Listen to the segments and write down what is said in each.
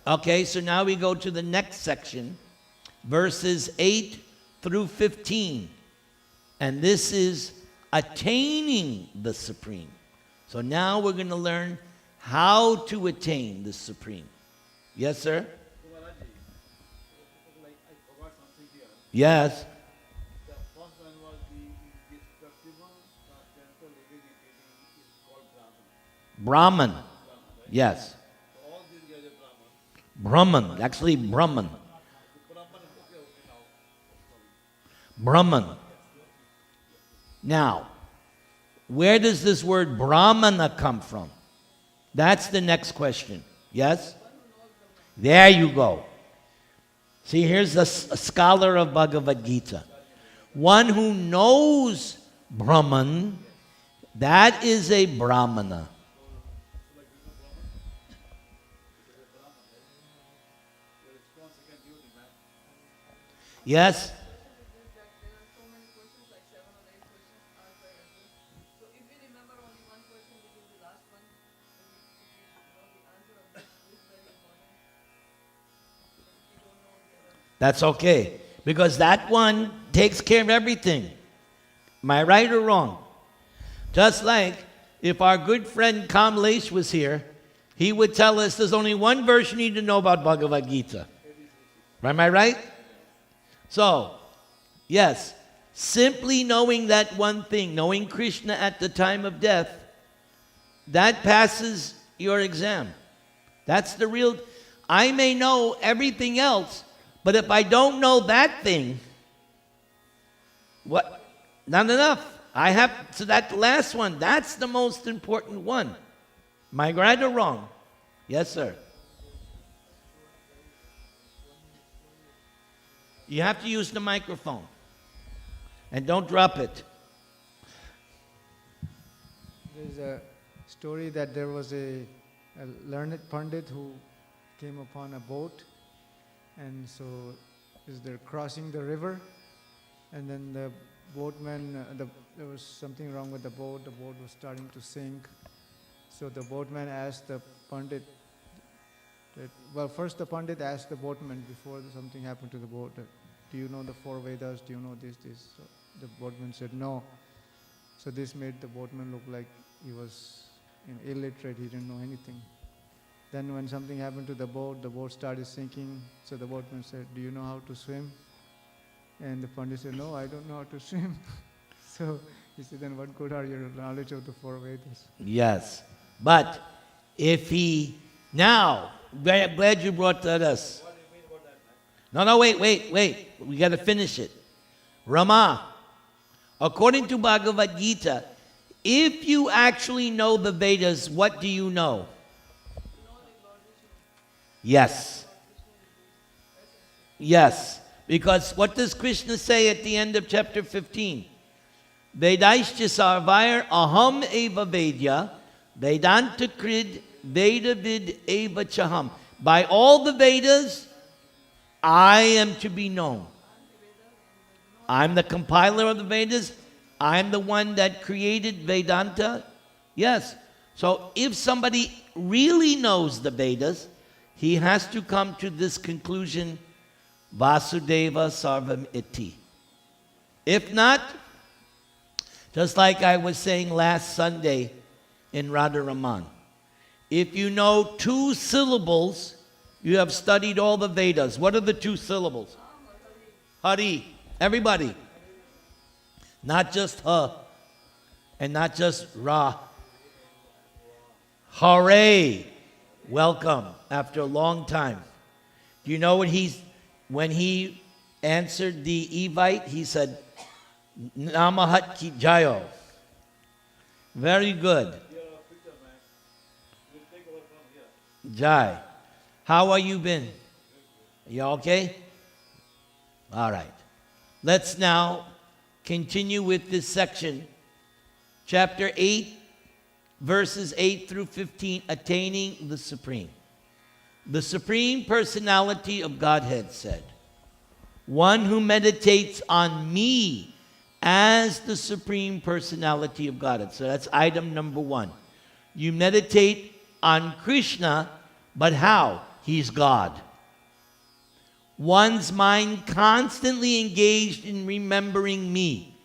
Okay, so now we go to the next section, verses 8 through 15. And this is attaining the Supreme. So now we're going to learn how to attain the Supreme. Yes, sir? Yes. The first one was the destructible, transcendental divinity is called Brahman. Brahman. Yes. So all these guys are Brahman. Brahman. Actually, Brahman. Brahman, okay, now. Brahman. Now, where does this word Brahmana come from? That's the next question. Yes? There you go. See, here's a scholar of Bhagavad Gita. One who knows Brahman, that is a Brahmana. Yes? That's okay, because that one takes care of everything. Am I right or wrong? Just like if our good friend Kamlesh was here, he would tell us there's only one verse you need to know about Bhagavad Gita. Am I right? So, yes, simply knowing that one thing, knowing Krishna at the time of death, that passes your exam. That's the real. I may know everything else, but if I don't know that thing, what? Not enough. I have, so that last one, that's the most important one. Am I right or wrong? Yes, sir. You have to use the microphone. And don't drop it. There's a story that there was a learned Pandit who came upon a boat. And so they're crossing the river, and then the boatman, there was something wrong with the boat was starting to sink. So the boatman asked the Pandit, first the Pandit asked the boatman before something happened to the boat, do you know the four Vedas, do you know this? So the boatman said no. So this made the boatman look like he was illiterate, he didn't know anything. Then when something happened to the boat started sinking. So the boatman said, do you know how to swim? And the Pandit said, no, I don't know how to swim. So he said, then what good are your knowledge of the four Vedas? Yes. But if he, now, I'm glad you brought that us. What do you mean about that, man? No, wait. We got to finish it. Rama, according to Bhagavad Gita, if you actually know the Vedas, what do you know? Yes. Yes. Because what does Krishna say at the end of chapter 15? Vedaishcha sarvair aham eva vedya vedanta krid vedavid eva chaham. By all the Vedas, I am to be known. I'm the compiler of the Vedas. I'm the one that created Vedanta. Yes. So if somebody really knows the Vedas, he has to come to this conclusion, Vasudeva Sarvam Iti. If not, just like I was saying last Sunday in Radharaman, if you know 2 syllables, you have studied all the Vedas. What are the 2 syllables? Hari. Everybody. Not just Ha and not just Ra. Hare. Welcome after a long time. Do you know when he answered the Evite? He said, Namahat ki jayo. Very good. Jai. How are you been? You okay? All right. Let's now continue with this section. Chapter 8, verses 8 through 15, Attaining the Supreme. The Supreme Personality of Godhead said, one who meditates on me as the Supreme Personality of Godhead. So that's item number 1. You meditate on Krishna, but how? he's God. One's mind constantly engaged in remembering me.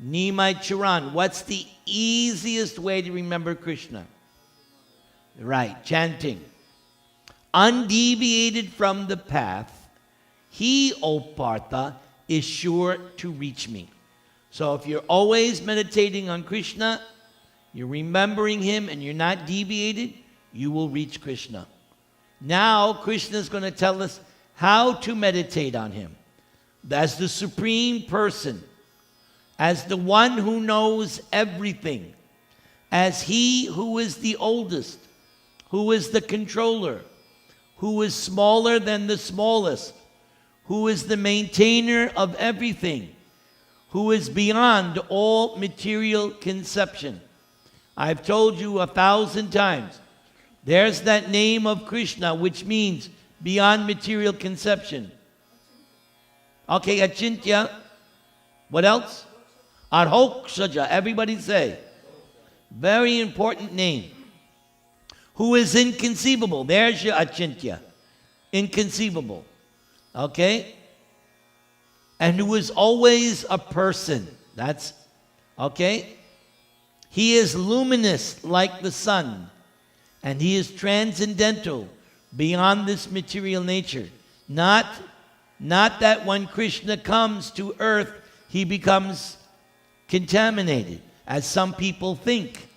Nimai Charan. What's the easiest way to remember Krishna? Right, chanting. Undeviated from the path, he, O Partha, is sure to reach me. So if you're always meditating on Krishna, you're remembering him, and you're not deviated, you will reach Krishna. Now, Krishna is going to tell us how to meditate on him. As the Supreme Person, as the one who knows everything, as he who is the oldest, who is the controller, who is smaller than the smallest, who is the maintainer of everything, who is beyond all material conception. I've told you 1,000 times, there's that name of Krishna, which means beyond material conception. Okay, Achintya. What else? Arhokshaja. Everybody say. Very important name. Who is inconceivable. There's your Achintya. Inconceivable. Okay? And who is always a person. That's, okay? He is luminous like the sun. And he is transcendental, beyond this material nature. Not that when Krishna comes to earth, he becomes contaminated, as some people think.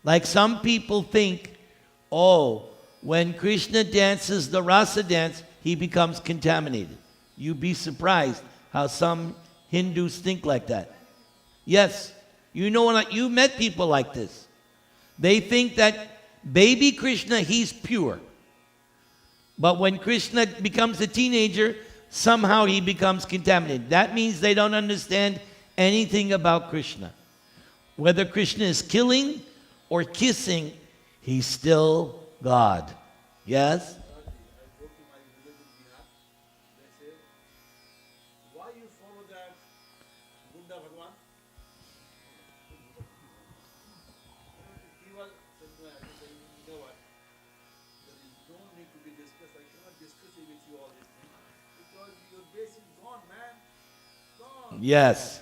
Like some people think, oh, when Krishna dances the rasa dance, he becomes contaminated. You'd be surprised how some Hindus think like that. Yes, you know, you met people like this. They think that baby Krishna, he's pure. But when Krishna becomes a teenager, somehow he becomes contaminated. That means they don't understand anything about Krishna. Whether Krishna is killing or kissing, he's still God. Yes? I go to my village in Bihar. They say, why you follow that Buddha Bhagwan? He was saying, you know what? There is no need to be discussed. I cannot discuss it with you all these things. Because your base is gone, man. Gone. Yes.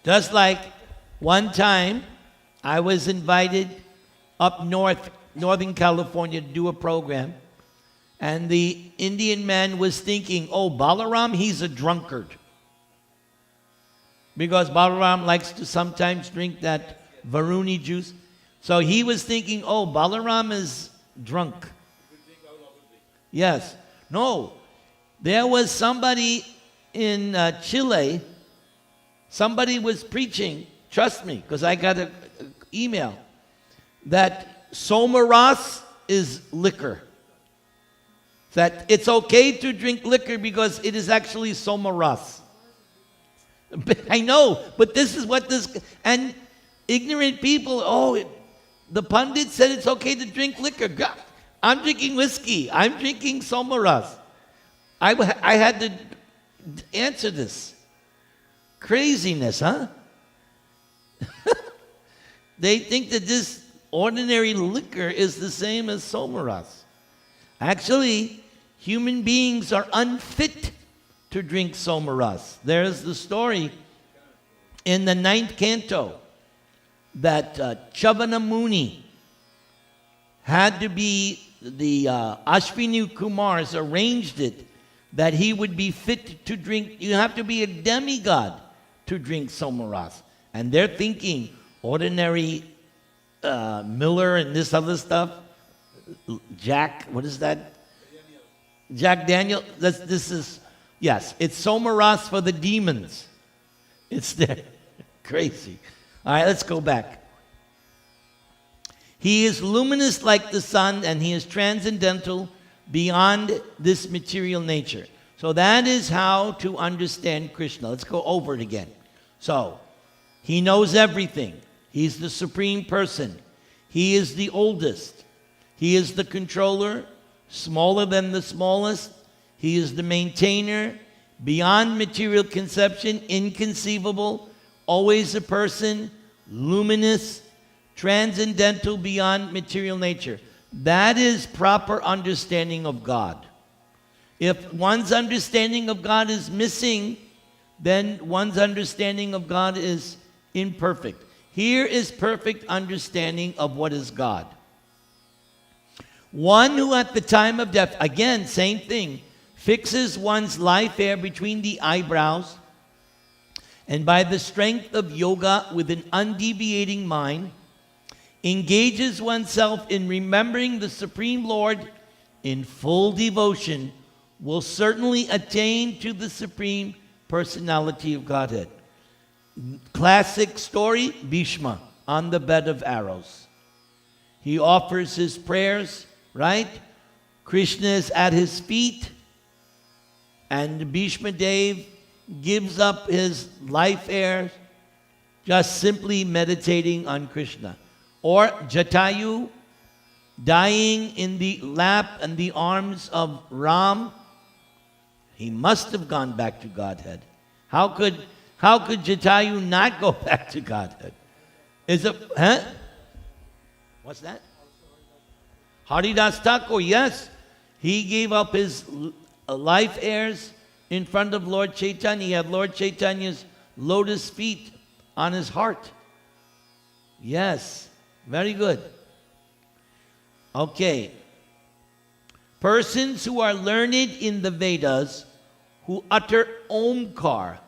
Just like one time, I was invited up north, Northern California, to do a program. And the Indian man was thinking, oh, Balaram, he's a drunkard. Because Balaram likes to sometimes drink that Varuni juice. So he was thinking, oh, Balaram is drunk. Yes. No. There was somebody in Chile, somebody was preaching, trust me, because I got an email, that somaras is liquor. That it's okay to drink liquor because it is actually somaras. I know, but this is what this, and ignorant people, the pundit said it's okay to drink liquor. God, I'm drinking whiskey. I'm drinking somaras. I had to answer this. Craziness, huh? They think that this ordinary liquor is the same as somaras. Actually, human beings are unfit to drink somaras. There's the story in the 9th canto that Chavana Muni had to be, the Ashvini Kumars arranged it that he would be fit to drink. You have to be a demigod to drink somaras. And they're thinking ordinary Miller and this other stuff. Jack, what is that? Jack Daniel. This is, yes, it's somaras for the demons. It's there. Crazy. All right, let's go back. He is luminous like the sun, and he is transcendental beyond this material nature. So that is how to understand Krishna. Let's go over it again. So, he knows everything. He's the Supreme Person. He is the oldest. He is the controller, smaller than the smallest. He is the maintainer, beyond material conception, inconceivable, always a person, luminous, transcendental beyond material nature. That is proper understanding of God. If one's understanding of God is missing, then one's understanding of God is imperfect. Here is perfect understanding of what is God. One who at the time of death, again, same thing, fixes one's life hair between the eyebrows, and by the strength of yoga with an undeviating mind, engages oneself in remembering the Supreme Lord in full devotion, will certainly attain to the Supreme Personality of Godhead. Classic story, Bhishma on the bed of arrows. He offers his prayers, right? Krishna is at his feet, and Bhishma Dev gives up his life heirs, just simply meditating on Krishna. Or Jatayu dying in the lap and the arms of Ram. He must have gone back to Godhead. How could Jatayu not go back to Godhead? Is it, huh? What's that? Haridas Thakur, yes. He gave up his life heirs in front of Lord Chaitanya. He had Lord Chaitanya's lotus feet on his heart. Yes, very good. Okay. Persons who are learned in the Vedas, who utter Omkar,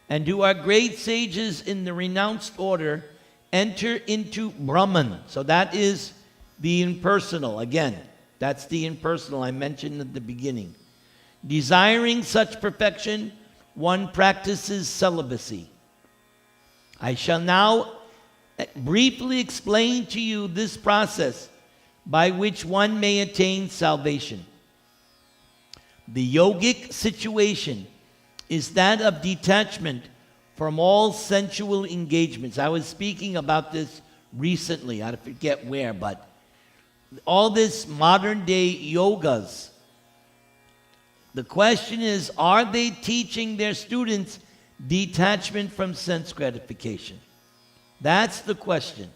and who are great sages in the renounced order, enter into Brahman. So that is the impersonal. Again, that's the impersonal I mentioned at the beginning. Desiring such perfection, one practices celibacy. I shall now briefly explain to you this process by which one may attain salvation. The yogic situation is that of detachment from all sensual engagements. I was speaking about this recently. I forget where, but all this modern day yogas, the question is, are they teaching their students detachment from sense gratification? That's the question.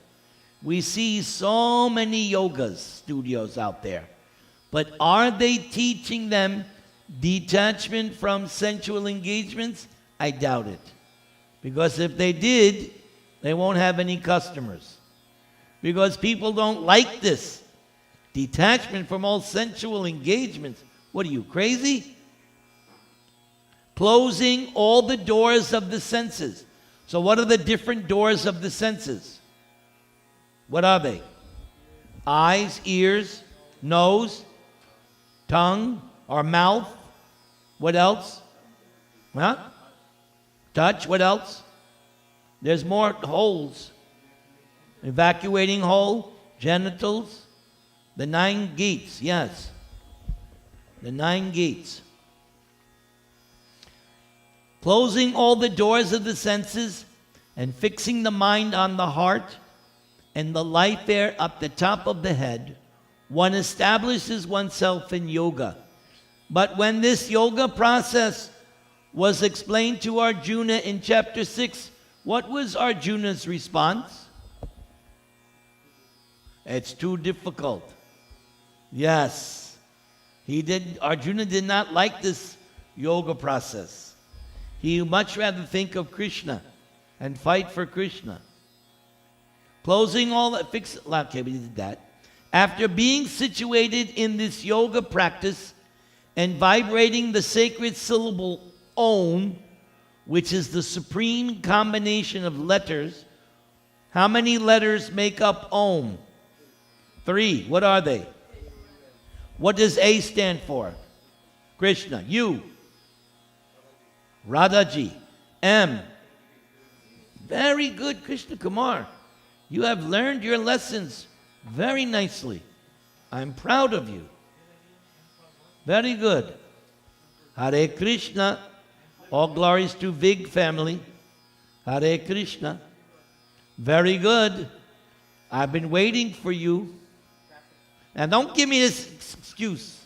We see so many yoga studios out there, but are they teaching them detachment from sensual engagements? I doubt it. Because if they did, they won't have any customers. Because people don't like this. Detachment from all sensual engagements. What are you, crazy? Closing all the doors of the senses. So what are the different doors of the senses? What are they? Eyes, ears, nose, tongue, or mouth. What else? Huh? Touch, what else? There's more holes. Evacuating hole, genitals, the 9 gates, yes. The 9 gates. Closing all the doors of the senses and fixing the mind on the heart and the life air up the top of the head, one establishes oneself in yoga. But when this yoga process was explained to Arjuna in chapter 6, what was Arjuna's response? It's too difficult. Yes. Arjuna did not like this yoga process. He would much rather think of Krishna and fight for Krishna. Closing all that, okay, we did that. After being situated in this yoga practice and vibrating the sacred syllable Om, which is the supreme combination of letters. How many letters make up Om? 3. What are they? What does A stand for? Krishna. U. Radhaji. M. Very good, Krishna Kumar. You have learned your lessons very nicely. I'm proud of you. Very good. Hare Krishna. All glories to Vig family. Hare Krishna. Very good. I've been waiting for you. Now don't give me this excuse.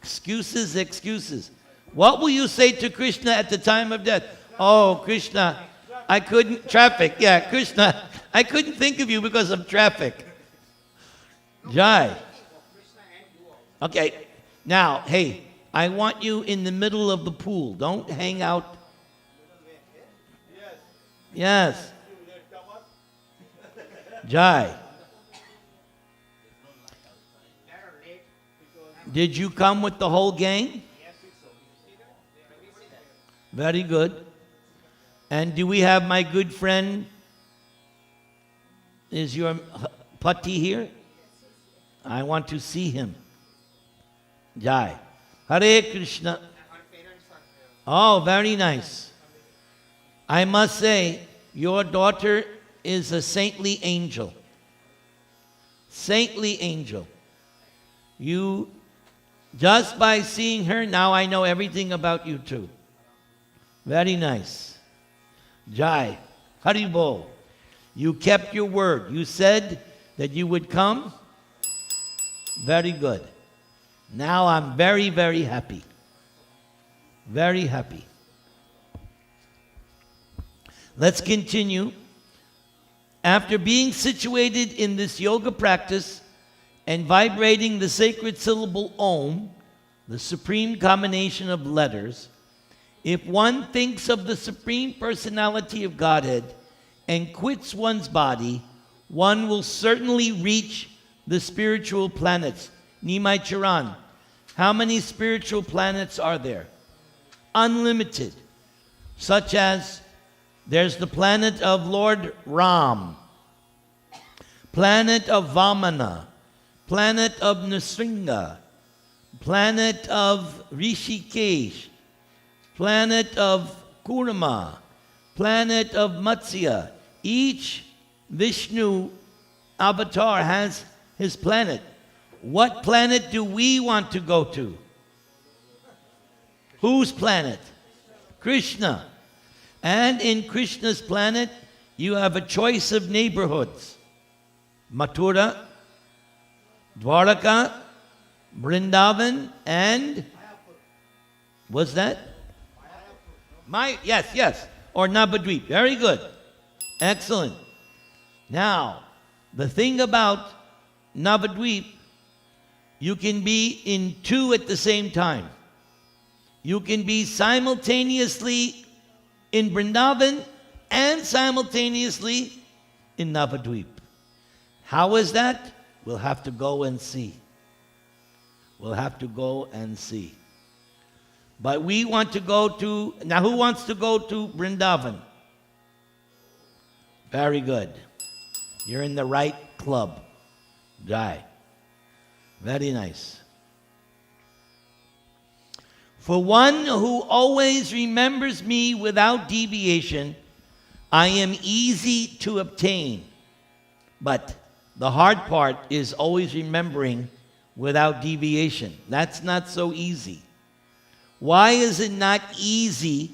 Excuses. What will you say to Krishna at the time of death? Oh, Krishna, I couldn't, traffic, yeah, Krishna, I couldn't think of you because of traffic. Jai. Okay. Now, hey, I want you in the middle of the pool. Don't hang out. Yes. Jai. Did you come with the whole gang? Very good. And do we have my good friend? Is your putty here? I want to see him. Jai. Hare Krishna. Oh, very nice. I must say, your daughter is a saintly angel. Saintly angel. You, just by seeing her, now I know everything about you too. Very nice. Jai. Haribol. You kept your word. You said that you would come. Very good. Now I'm very, very happy. Very happy. Let's continue. After being situated in this yoga practice and vibrating the sacred syllable Om, the supreme combination of letters, if one thinks of the Supreme Personality of Godhead and quits one's body, one will certainly reach the spiritual planets. Nimai Charan, how many spiritual planets are there? Unlimited. Such as, there's the planet of Lord Ram, planet of Vamana, planet of Nrsinga, planet of Rishikesh, planet of Kurma, planet of Matsya. Each Vishnu avatar has his planet. What planet do we want to go to? Whose planet? Krishna. And in Krishna's planet, you have a choice of neighborhoods. Mathura, Dwaraka, Vrindavan, and what's that? Yes. Or Navadvip. Very good. Excellent. Now, the thing about Navadvip, you can be in two at the same time. You can be simultaneously in Vrindavan and simultaneously in Navadvip. How is that? We'll have to go and see. We'll have to go and see. But we want to go to, now who wants to go to Vrindavan? Very good. You're in the right club. Jai. Very nice. For one who always remembers me without deviation, I am easy to obtain. But the hard part is always remembering without deviation. That's not so easy. Why is it not easy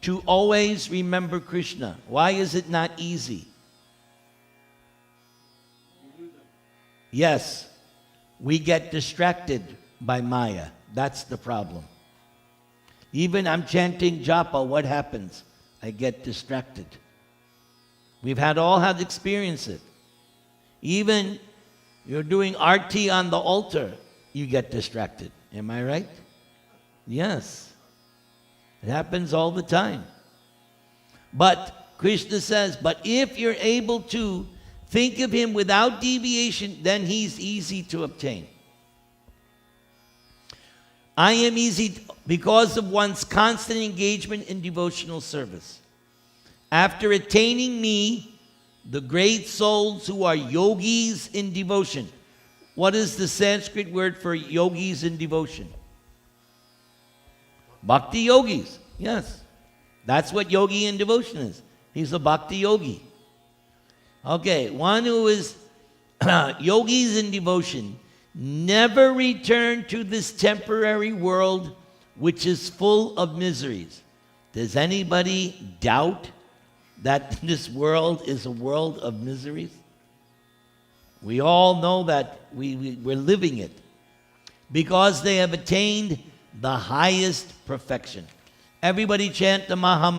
to always remember Krishna? Why is it not easy? Yes, we get distracted by Maya. That's the problem. Even I'm chanting japa, what happens? I get distracted. We've all had experience it. Even you're doing arti on the altar, you get distracted. Am I right? Yes. It happens all the time. But Krishna says, but if you're able to think of him without deviation, then he's easy to obtain. I am easy because of one's constant engagement in devotional service. After attaining me, the great souls who are yogis in devotion. What is the Sanskrit word for yogis in devotion? Bhakti yogis. Yes. That's what yogi in devotion is. He's a bhakti yogi. Okay, one who is yogis in devotion never return to this temporary world which is full of miseries. Does anybody doubt that this world is a world of miseries? We all know that we're living it because they have attained the highest perfection. Everybody chant the Maham.